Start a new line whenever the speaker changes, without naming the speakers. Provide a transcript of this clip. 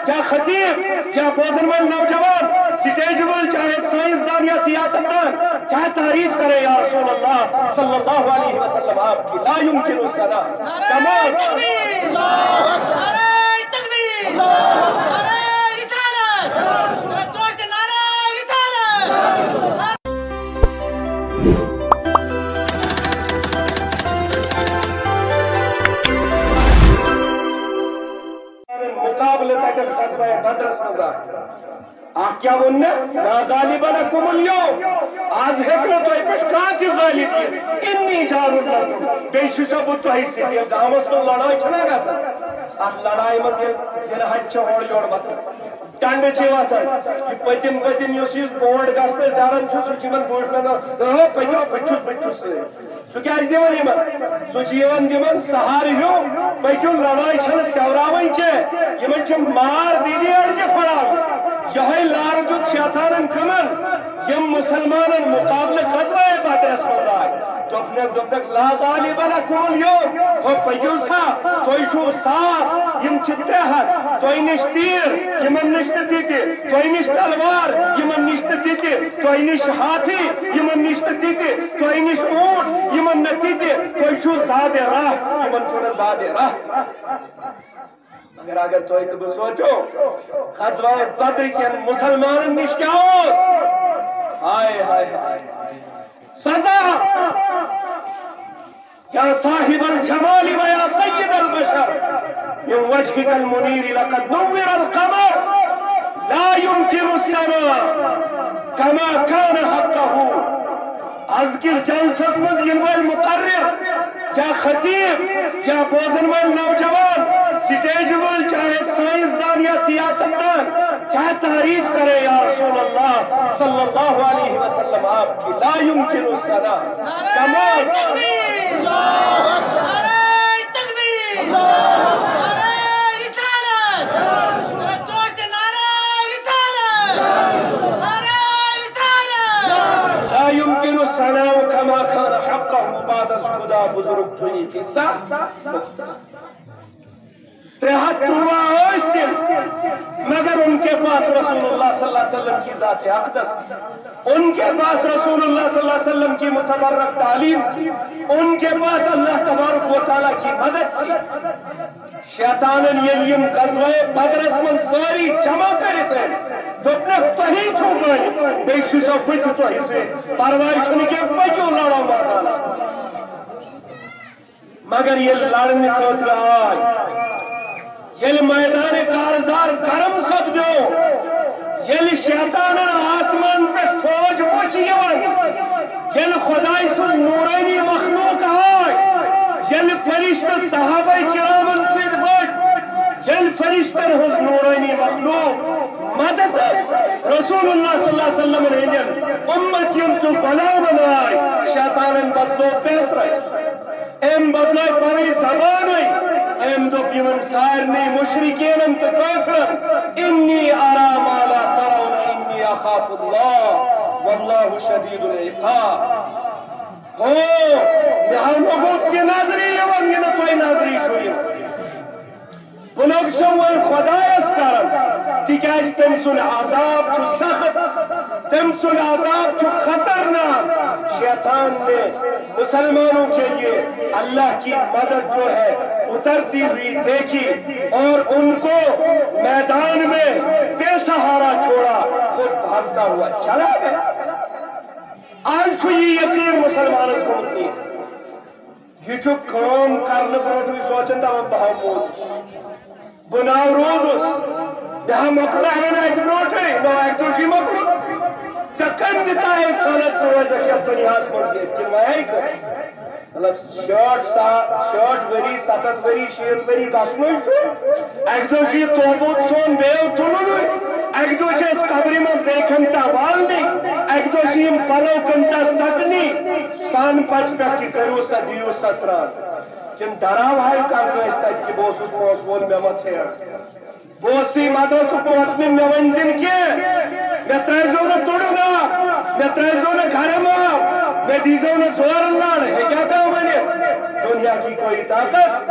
یا خطیب یا بوزن وال نوجوان سٹیج وال چاہے سائنسدان یا سیاستدان چاہے تعریف کرے یا رسول اللہ صلی اللہ علیہ وسلم آپ کی لا يمکن السنا کما تکبیر اللہ اکبر نعرہ تکبیر اللہ اکبر نعرہ رسالت رجوع سے نعرہ رسالت مقابلہ تک غزوہ بدرس مزا آہ کیا بننے لا غالب لکم اليوم آز ہکنا تو ایپچ کانتی غالب یہ انی جارو لکم بیشو سا بھتو ہی سی تھی گامس میں لڑائی چھنا گا سر آہ لڑائی مز یہ زنہت چھوڑ جوڑ بتا ٹانڈ چیوا تھا یہ پتیم یوسیز بورڈ گاستے ڈارن چھو سو چیمن بورڈ میں دہو پتیو بچوس سے سو کیا اس دیوان ایمان سو جیوان دیوان سہار ہیو پتیو لڑائی چھنا سیوراوئی کے یہ من چھ مار دیدی اڑجے پڑاو یہی لاردو شیطانن کمن یم مسلمانن مقابل غزوہ بدرس مزائی دوپنک لا غالب لکم اليوم ہو پیوسا توی چھو ساس یم چھتے حد توی نش تیر یمن نشت تیتی توی نش تلوار یمن نشت تیتی توی نش ہاتھی یمن نشت تیتی توی نش اونٹ یمن نتیتی توی چھو زاد راہ یمن چھو زاد راہ اگر تو ایک تو سوچو غزوہ بدر کے مسلمان نش کیا ہوس ہائے ہائے ہائے سزا یا صاحب الجمال و یا سید البشر من وجهك المنیر لقد نور القمر لا يمكن السماء كما كان حقه ازکر جلسس مز ینوال مقرر یا خطیب یا بوزن وال نوجوان سٹیج وال چاہے سائنسدان یا سیاستدان چاہے تعریف کرے یا رسول اللہ صلی اللہ علیہ وسلم آپ کی لا يمكن السنا کما تکبیر اللہ اکبر نعرہ تکبیر اللہ اکبر نعرہ رسالت رجوع سے نعرہ رسالت نعرہ رسالت لا يمكن السنا كما كان حقه بعد از خدا بزرگ توی قصہ ترہت تروا ہوئستن مگر ان کے پاس رسول اللہ صلی اللہ علیہ وسلم کی ذات اقدس تھی ان کے پاس رسول اللہ صلی اللہ علیہ وسلم کی متبرک تعلیم تھی ان کے پاس اللہ تبارک و تعالیٰ کی مدد تھی شیطانن یم غزوہ بدرس من ساری جمع کرتے ہیں دوپنک تو ہی چھو گئی بیشی سو پت تو ہی سے پروائی چھنے کے پکیوں لڑا ماتا مگر یہ لڑنے کھوت رہا ہے یل میدان کارزار گرم سب دو یل شیطانن آسمان پہ فوج وچیون یل خدای سن نورانی مخلوق آئے یل فرشتہ صحابہ کرامن سید بچ یل فرشتن ہز نورانی مخلوق مددس رسول اللہ صلی اللہ علیہ وسلم رہنین امت ینتو غلامن آئے شیطانن بدلو پیتر ایم بدلو پانی زبانی ایم دو پیون سارنی مشرکین انت کافرن انی ارا ما لا ترون انی اخاف اللہ واللہ شدید العقاب ہو یہاں لوگوں یہ ناظری یوان یہ نتوئی ناظری شوئی بلوگ سوئے خدایس کرن تکیج تم سن عذاب چھو سخت تم سن عذاب چھو خطرناک شیطان نے مسلمانوں کے لیے اللہ کی مدد جو ہے اترتی ہوئی دیکھی اور ان کو میدان میں بے سہارا چھوڑا خود بھاگتا ہوا چلا گیا آج چھو یہ یقین مسلمان اس کو مطلع یہ چھو کام کرنے پر ہوئی سوچن دا ہم بہت بناو رودس یہاں مقلع ہے نا ایک بروٹے نو ایک دوشی مقلع چکن دیتا ہے سانت سوئے زکیت دنیا اس منزید کن میں ایک مطلب شرٹ وری ستت وری شیط وری کسنوی شو ایک دوشی توبوت سون بیو تلونوی ایک دوشی اس قبری مز بیکھنتا والنی ایک دوشی پلو کنتا چٹنی سان پچ پہ کی کرو سا دیو سسران کن دراو ہے کام کہ اس تاید کی بوس اس پوش بول میں مت سے بوسی مدرس حکومت میں ونزن کے میں تریزوں نے توڑوں گا میں تریزوں نے گھرم میں دیزوں نے زور لڑ ہے کیا کہا میں نے دنیا کی کوئی طاقت